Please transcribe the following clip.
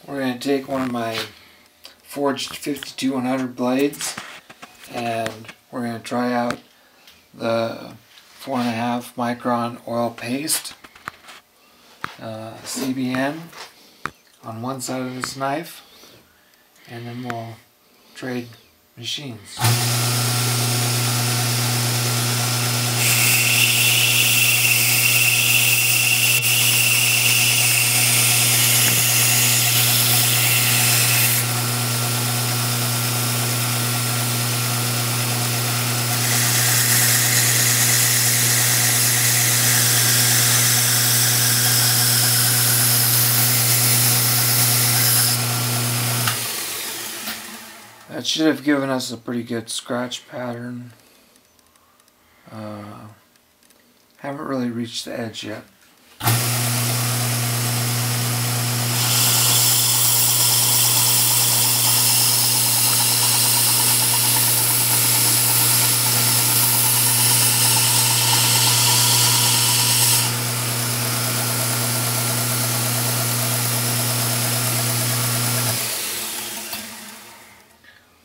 We're going to take one of my forged 52100 blades and we're going to try out the 4.5 micron oil paste CBN on one side of this knife, and then we'll trade machines. That should have given us a pretty good scratch pattern. Haven't really reached the edge yet.